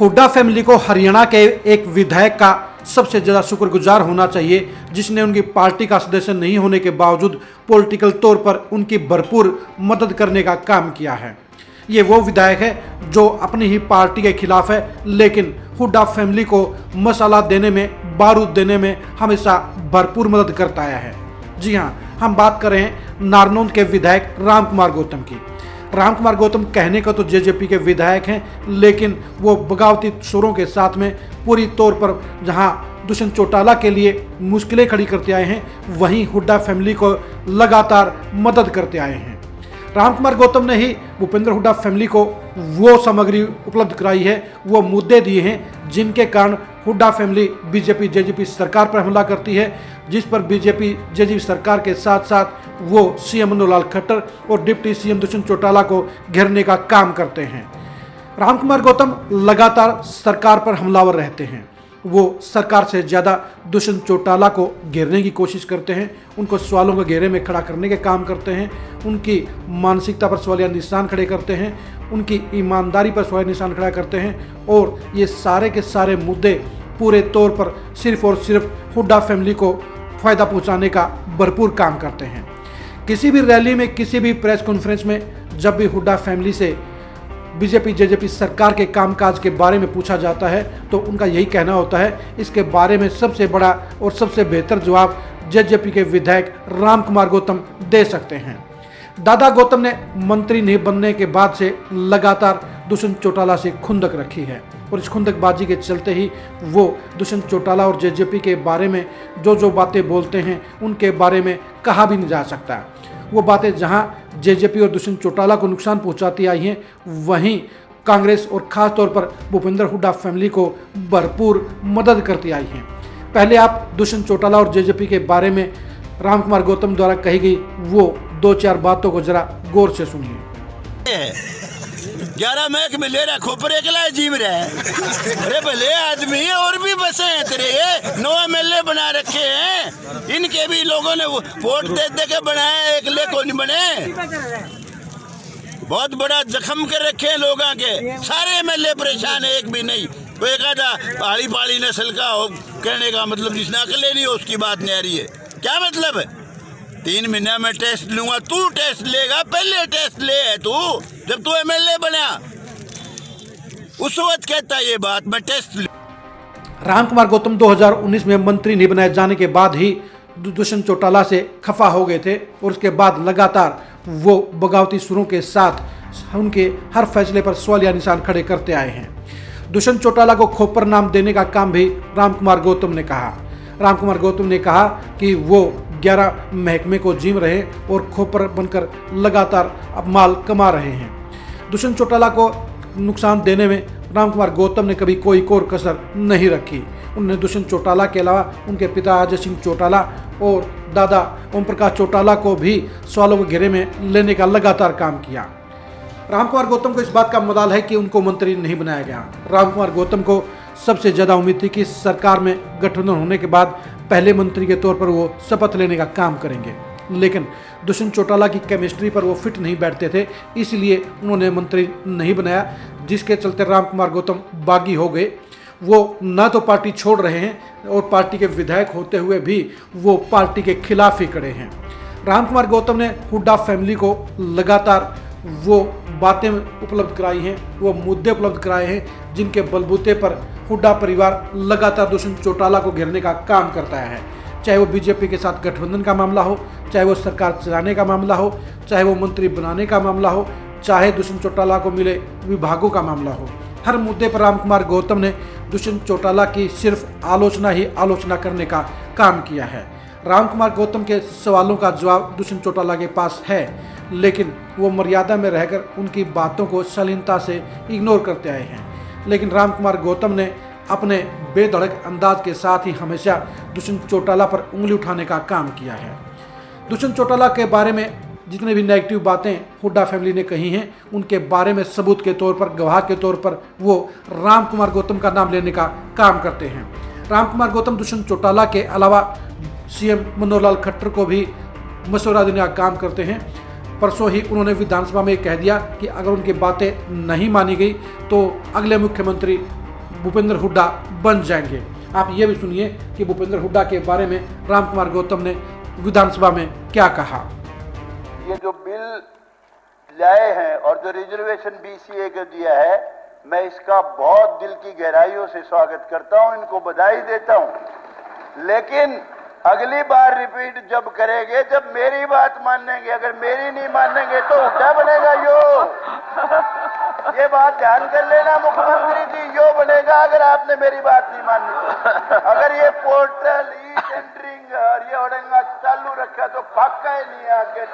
Hooda family को हरियाणा के एक विधायक का सबसे ज़्यादा शुक्रगुजार होना चाहिए जिसने उनकी पार्टी का सदस्य नहीं होने के बावजूद पॉलिटिकल तौर पर उनकी भरपूर मदद करने का काम किया है। ये वो विधायक है जो अपनी ही पार्टी के खिलाफ है, लेकिन हुड्डा फैमिली को मसाला देने में, बारूद देने में हमेशा भरपूर मदद करता आया है। जी हाँ, हम बात कर रहे हैं नारनौंद के विधायक रामकुमार गौतम की। रामकुमार गौतम कहने को तो जेजेपी के विधायक हैं, लेकिन वो बगावती सुरों के साथ में पूरी तौर पर जहां दुष्यंत चौटाला के लिए मुश्किलें खड़ी करते आए हैं, वहीं हुड्डा फैमिली को लगातार मदद करते आए हैं। रामकुमार गौतम ने ही भूपेंद्र हुड्डा फैमिली को वो सामग्री उपलब्ध कराई है, वो मुद्दे दिए हैं जिनके कारण हुड्डा फैमिली बीजेपी जेजेपी सरकार पर हमला करती है, जिस पर बीजेपी जेजेपी सरकार के साथ साथ वो सीएम मनोहर लाल खट्टर और डिप्टी सीएम दुष्यंत चौटाला को घेरने का काम करते हैं। रामकुमार गौतम लगातार सरकार पर हमलावर रहते हैं। वो सरकार से ज़्यादा दुष्यंत चौटाला को घेरने की कोशिश करते हैं, उनको सवालों के घेरे में खड़ा करने के काम करते हैं, उनकी मानसिकता पर सवालिया निशान खड़े करते हैं, उनकी ईमानदारी पर सवालिया निशान खड़ा करते हैं। और ये सारे के सारे मुद्दे पूरे तौर पर सिर्फ और सिर्फ हुड्डा फैमिली को फ़ायदा पहुंचाने का भरपूर काम करते हैं। किसी भी रैली में, किसी भी प्रेस कॉन्फ्रेंस में जब भी हुड्डा फैमिली से बीजेपी जेजेपी सरकार के कामकाज के बारे में पूछा जाता है तो उनका यही कहना होता है, इसके बारे में सबसे बड़ा और सबसे बेहतर जवाब जेजेपी के विधायक रामकुमार गौतम दे सकते हैं। दादा गौतम ने मंत्री नहीं बनने के बाद से लगातार दुष्यंत चौटाला से खुंदक रखी है और इस खुंदकबाजी के चलते ही वो दुष्यंत चौटाला और जेजेपी के बारे में जो बातें बोलते हैं उनके बारे में कहा भी नहीं जा सकता। वो बातें जहां जेजेपी और दुष्यंत चौटाला को नुकसान पहुंचाती आई हैं, वहीं कांग्रेस और ख़ास तौर पर भूपेंद्र हुड्डा फैमिली को भरपूर मदद करती आई हैं। पहले आप दुष्यंत चौटाला और जेजेपी के बारे में रामकुमार गौतम द्वारा कही गई वो 2-4 बातों को जरा गौर से सुनिए। 11 महकमे ले रहा खोपरे के लाए जीव रहे। अरे भले आदमी और भी बसे हैं तेरे, ये 9 MLA बना रखे हैं, इनके भी लोगों ने वोट दे दे के बनाए, एक ले को नहीं बने। बहुत बड़ा जख्म कर रखे हैं लोगों के, सारे MLA परेशान है, एक भी नहीं। तो एक आधा पहाड़ी पहाड़ी नस्ल का हो, कहने का मतलब जिसने अकले नहीं हो उसकी बात नहीं आ रही है। क्या मतलब है? 3 महीना में टेस्ट लूंगा, तू टेस्ट लेगा, पहले टेस्ट ले है तू, जब तू MLA बना उस वक्त कहता ये बात मैं टेस्ट। रामकुमार गौतम 2019 में मंत्री नहीं बनाए जाने के बाद ही दुष्यंत चौटाला से खफा हो गए थे और उसके बाद लगातार वो बगावती सुरों के साथ उनके हर फैसले पर सवालिया निशान खड़े करते आए हैं। दुष्यंत चौटाला को खोपर नाम देने का काम भी रामकुमार गौतम ने कहा। रामकुमार गौतम ने कहा कि वो 11 महकमे को जीम रहे और खोपर बनकर लगातार अब माल कमा रहे हैं। दुष्यंत चौटाला को नुकसान देने में रामकुमार गौतम ने कभी कोई कोर कसर नहीं रखी। उन्होंने दुष्यंत चौटाला के अलावा उनके पिता अजय सिंह चौटाला और दादा ओम प्रकाश चौटाला को भी सवालों के घेरे में लेने का लगातार काम किया। रामकुमार गौतम को इस बात का मलाल है कि उनको मंत्री नहीं बनाया गया। रामकुमार गौतम को सबसे ज़्यादा उम्मीद थी कि सरकार में गठबंधन होने के बाद पहले मंत्री के तौर पर वो शपथ लेने का काम करेंगे, लेकिन दुष्यंत चौटाला की केमिस्ट्री पर वो फिट नहीं बैठते थे, इसलिए उन्होंने मंत्री नहीं बनाया, जिसके चलते रामकुमार गौतम बागी हो गए। वो ना तो पार्टी छोड़ रहे हैं और पार्टी के विधायक होते हुए भी वो पार्टी के खिलाफ ही खड़े हैं। रामकुमार गौतम ने हुड्डा फैमिली को लगातार वो बातें उपलब्ध कराई हैं, वो मुद्दे उपलब्ध कराए हैं जिनके बलबूते पर हुड्डा परिवार लगातार दुष्यंत चौटाला को घेरने का काम करता है। चाहे वो बीजेपी के साथ गठबंधन का मामला हो, चाहे वो सरकार चलाने का मामला हो, चाहे वो मंत्री बनाने का मामला हो, चाहे दुष्यंत चौटाला को मिले विभागों का मामला हो, हर मुद्दे पर रामकुमार गौतम ने दुष्यंत चौटाला की सिर्फ आलोचना ही आलोचना करने का काम किया है। रामकुमार गौतम के सवालों का जवाब दुष्यंत चौटाला के पास है, लेकिन वो मर्यादा में रहकर उनकी बातों को शालीनता से इग्नोर करते आए हैं। लेकिन रामकुमार गौतम ने अपने बेधड़क अंदाज के साथ ही हमेशा दुष्यंत चौटाला पर उंगली उठाने का काम किया है। दुष्यंत चौटाला के बारे में जितने भी नेगेटिव बातें हुड्डा फैमिली ने कही हैं, उनके बारे में सबूत के तौर पर, गवाह के तौर पर वो रामकुमार गौतम का नाम लेने का काम करते हैं। रामकुमार गौतम दुष्यंत चौटाला के अलावा सीएम मनोहर लाल खट्टर को भी मशवरा देने का काम करते हैं। परसों ही उन्होंने विधानसभा में कह दिया कि अगर उनकी बातें नहीं मानी गई तो अगले मुख्यमंत्री भूपेंद्र हुड्डा बन जाएंगे। आप ये भी सुनिए कि भूपेंद्र हुड्डा के बारे में रामकुमार गौतम ने विधानसभा में क्या कहा। ये जो बिल लाए हैं और जो रिजर्वेशन बीसीए को दिया है, मैं इसका बहुत दिल की गहराइयों से स्वागत करता हूं, इनको बधाई देता हूं। लेकिन अगली बार रिपीट जब करेंगे, जब मेरी बात मानेंगे, अगर मेरी नहीं मानेंगे तो हुड्डा बनेगा यो। ये बात ध्यान कर लेना मुख्यमंत्री जी, यो बनेगा अगर आपने मेरी बात नहीं मानी। अगर ये पोर्टल ई टेंडरिंग और ये औरंगा चालू रखा तो पक्का ही नहीं आगे।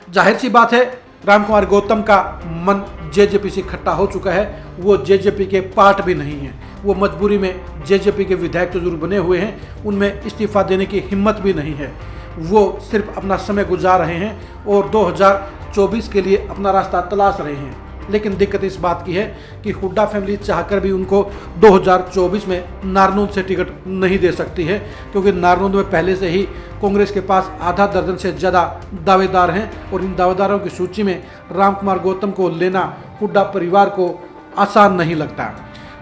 जाहिर सी बात है, रामकुमार गौतम का मन जेजेपी से खट्टा हो चुका है। वो जेजेपी के पार्ट भी नहीं है। वो मजबूरी में जेजेपी के विधायक तो जरूर बने हुए हैं, उनमें इस्तीफा देने की हिम्मत भी नहीं है। वो सिर्फ अपना समय गुजार रहे हैं और 2024 के लिए अपना रास्ता तलाश रहे हैं। लेकिन दिक्कत इस बात की है कि हुड्डा फैमिली चाहकर भी उनको 2024 में नारनौंद से टिकट नहीं दे सकती है, क्योंकि नारनौंद में पहले से ही कांग्रेस के पास आधा दर्जन से ज़्यादा दावेदार हैं और इन दावेदारों की सूची में रामकुमार गौतम को लेना हुड्डा परिवार को आसान नहीं लगता।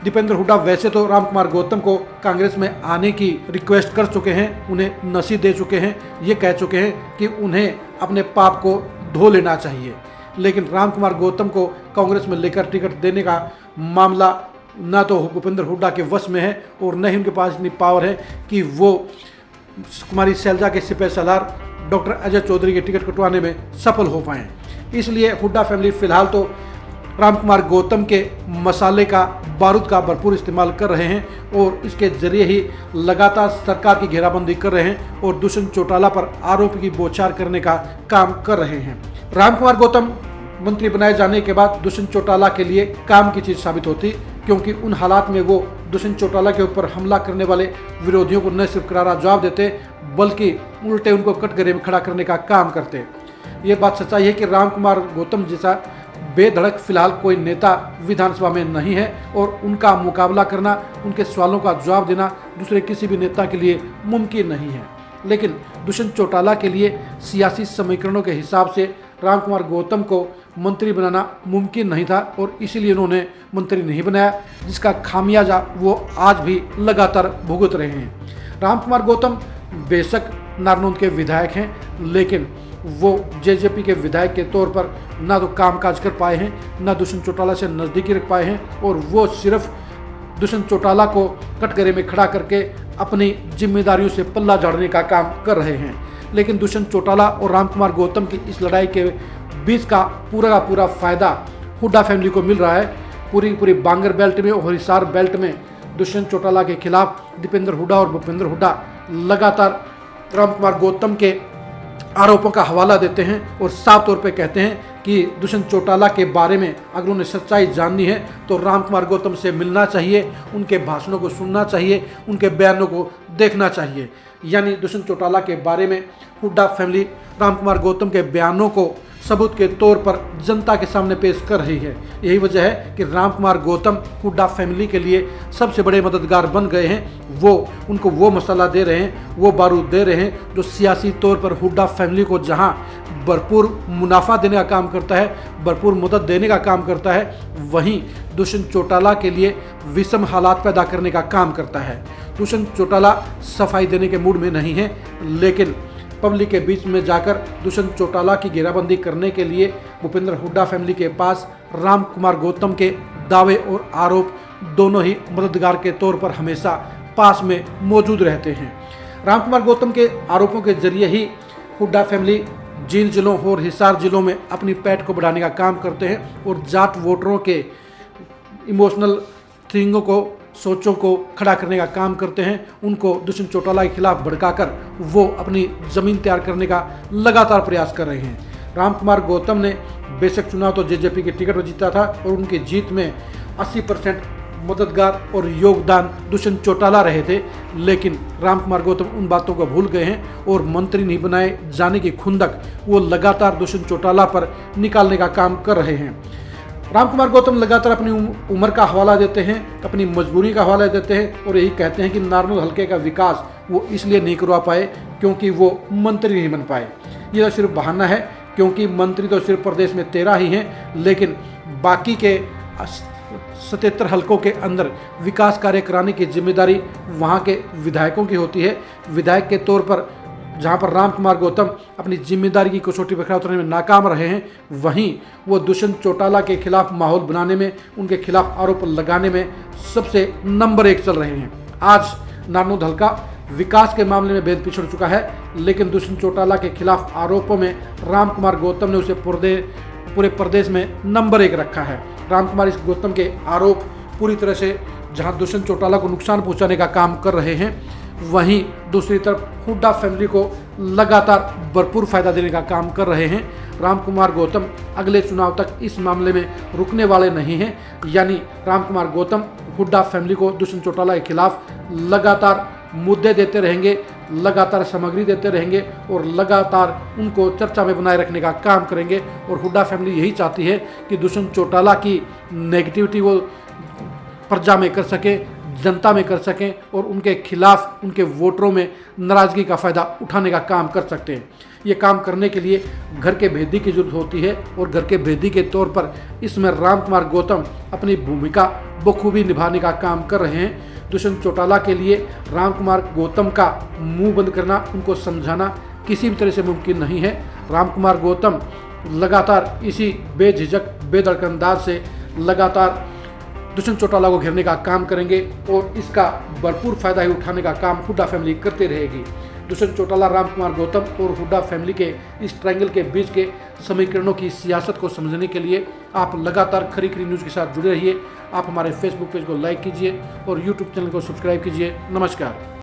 दीपेंद्र हुड्डा वैसे तो रामकुमार गौतम को कांग्रेस में आने की रिक्वेस्ट कर चुके हैं, उन्हें नसीहत दे चुके हैं, ये कह चुके हैं कि उन्हें अपने पाप को धो लेना चाहिए। लेकिन रामकुमार गौतम को कांग्रेस में लेकर टिकट देने का मामला ना तो भूपेंद्र हुड्डा के वश में है और न ही उनके पास इतनी पावर है कि वो कुमारी शैलजा के सिपह सलार डॉक्टर अजय चौधरी के टिकट कटवाने में सफल हो पाएँ। इसलिए हुड्डा फैमिली फिलहाल तो रामकुमार गौतम के मसाले का, बारूद का भरपूर इस्तेमाल कर रहे हैं और इसके जरिए ही लगातार सरकार की घेराबंदी कर रहे हैं और दुष्यंत चौटाला पर आरोप की बौछार करने का काम कर रहे हैं। रामकुमार गौतम मंत्री बनाए जाने के बाद दुष्यंत चौटाला के लिए काम की चीज साबित होती, क्योंकि उन हालात में वो दुष्यंत चौटाला के ऊपर हमला करने वाले विरोधियों को न सिर्फ करारा जवाब देते बल्कि उल्टे उनको कटघरे में खड़ा करने का काम करते। ये बात सच्चाई है कि रामकुमार गौतम जैसा बेधड़क फिलहाल कोई नेता विधानसभा में नहीं है और उनका मुकाबला करना, उनके सवालों का जवाब देना दूसरे किसी भी नेता के लिए मुमकिन नहीं है। लेकिन दुष्यंत चौटाला के लिए सियासी समीकरणों के हिसाब से रामकुमार गौतम को मंत्री बनाना मुमकिन नहीं था और इसीलिए उन्होंने मंत्री नहीं बनाया, जिसका खामियाजा वो आज भी लगातार भुगत रहे हैं। रामकुमार गौतम बेशक नारनौंद के विधायक हैं, लेकिन वो जेजेपी के विधायक के तौर पर ना तो कामकाज कर पाए हैं, ना दुष्यंत चौटाला से नज़दीकी रख पाए हैं और वो सिर्फ दुष्यंत चौटाला को कटघरे में खड़ा करके अपनी जिम्मेदारियों से पल्ला झाड़ने का काम कर रहे हैं। लेकिन दुष्यंत चौटाला और रामकुमार गौतम की इस लड़ाई के बीच का पूरा फ़ायदा हुड्डा फैमिली को मिल रहा है। पूरी बांगर बेल्ट में और हिसार बेल्ट में दुष्यंत चौटाला के खिलाफ दीपेंद्र हुड्डा और भूपेंद्र हुड्डा लगातार रामकुमार गौतम के आरोपों का हवाला देते हैं और साफ तौर पे कहते हैं कि दुष्यंत चौटाला के बारे में अगर उन्हें सच्चाई जाननी है तो रामकुमार गौतम से मिलना चाहिए, उनके भाषणों को सुनना चाहिए, उनके बयानों को देखना चाहिए। यानी दुष्यंत चौटाला के बारे में हुड्डा फैमिली रामकुमार गौतम के बयानों को सबूत के तौर पर जनता के सामने पेश कर रही है। यही वजह है कि रामकुमार गौतम हुड्डा फैमिली के लिए सबसे बड़े मददगार बन गए हैं। वो उनको वो मसाला दे रहे हैं, वो बारूद दे रहे हैं जो सियासी तौर पर हुड्डा फैमिली को जहां भरपूर मुनाफा देने का काम करता है, भरपूर मदद देने का काम करता है, वहीं दुष्यंत चौटाला के लिए विषम हालात पैदा करने का काम करता है। दुष्यंत चौटाला सफाई देने के मूड में नहीं है, लेकिन पब्लिक के बीच में जाकर दुष्यंत चौटाला की घेराबंदी करने के लिए भूपेंद्र हुड्डा फैमिली के पास रामकुमार गौतम के दावे और आरोप दोनों ही मददगार के तौर पर हमेशा पास में मौजूद रहते हैं। रामकुमार गौतम के आरोपों के जरिए ही हुड्डा फैमिली जींद जिलों और हिसार जिलों में अपनी पैठ को बढ़ाने का काम करते हैं और जाट वोटरों के इमोशनल थिंगों को, सोचों को खड़ा करने का काम करते हैं। उनको दुष्यंत चौटाला के खिलाफ भड़काकर वो अपनी ज़मीन तैयार करने का लगातार प्रयास कर रहे हैं। रामकुमार गौतम ने बेशक चुनाव तो जेजेपी के टिकट पर जीता था और उनकी जीत में 80% मददगार और योगदान दुष्यंत चौटाला रहे थे, लेकिन रामकुमार गौतम उन बातों को भूल गए हैं और मंत्री नहीं बनाए जाने की खुंदक वो लगातार दुष्यंत चौटाला पर निकालने का काम कर रहे हैं। रामकुमार गौतम लगातार अपनी उम्र का हवाला देते हैं, अपनी मजबूरी का हवाला देते हैं और यही कहते हैं कि नारनौंद हल्के का विकास वो इसलिए नहीं करवा पाए क्योंकि वो मंत्री नहीं बन पाए। ये तो सिर्फ बहाना है, क्योंकि मंत्री तो सिर्फ प्रदेश में 13 ही हैं, लेकिन बाकी के 77 हलकों के अंदर विकास कार्य कराने की जिम्मेदारी वहां के विधायकों की होती है। विधायक के तौर पर जहां पर रामकुमार गौतम अपनी जिम्मेदारी की कसौटी पर खरा उतरने में नाकाम रहे हैं, वहीं वो दुष्यंत चौटाला के खिलाफ माहौल बनाने में, उनके खिलाफ आरोप लगाने में सबसे नंबर 1 चल रहे हैं। आज नारनौंद हलका विकास के मामले में बेहद पिछड़ चुका है, लेकिन दुष्यंत चौटाला के खिलाफ आरोपों में रामकुमार गौतम ने उसे पूरे प्रदेश में नंबर 1 रखा है। रामकुमार इस गौतम के आरोप पूरी तरह से जहां दुष्यंत चौटाला को नुकसान पहुंचाने का काम कर रहे हैं, वहीं दूसरी तरफ हुड्डा फैमिली को लगातार भरपूर फायदा देने का काम कर रहे हैं। रामकुमार गौतम अगले चुनाव तक इस मामले में रुकने वाले नहीं हैं, यानी रामकुमार गौतम हुड्डा फैमिली को दुष्यंत चौटाला के खिलाफ लगातार मुद्दे देते रहेंगे, लगातार सामग्री देते रहेंगे और लगातार उनको चर्चा में बनाए रखने का काम करेंगे। और हुड्डा फैमिली यही चाहती है कि दुष्यंत चौटाला की नेगेटिविटी वो प्रजा में कर सके, जनता में कर सकें और उनके खिलाफ उनके वोटरों में नाराजगी का फ़ायदा उठाने का काम कर सकते हैं। ये काम करने के लिए घर के भेदी की जरूरत होती है और घर के भेदी के तौर पर इसमें रामकुमार गौतम अपनी भूमिका बखूबी निभाने का काम कर रहे हैं। दुष्यंत चौटाला के लिए रामकुमार गौतम का मुंह बंद करना, उनको समझाना किसी भी तरह से मुमकिन नहीं है। रामकुमार गौतम लगातार इसी बेझिझक बेधड़क अंदाज से लगातार दुष्यंत चौटाला को घेरने का काम करेंगे और इसका भरपूर फायदा ही उठाने का काम हुड्डा फैमिली करते रहेगी। दुष्यंत चौटाला, रामकुमार गौतम और हुड्डा फैमिली के इस ट्रायंगल के बीच के समीकरणों की सियासत को समझने के लिए आप लगातार खरी खरी न्यूज़ के साथ जुड़े रहिए। आप हमारे फेसबुक पेज को लाइक कीजिए और यूट्यूब चैनल को सब्सक्राइब कीजिए। नमस्कार।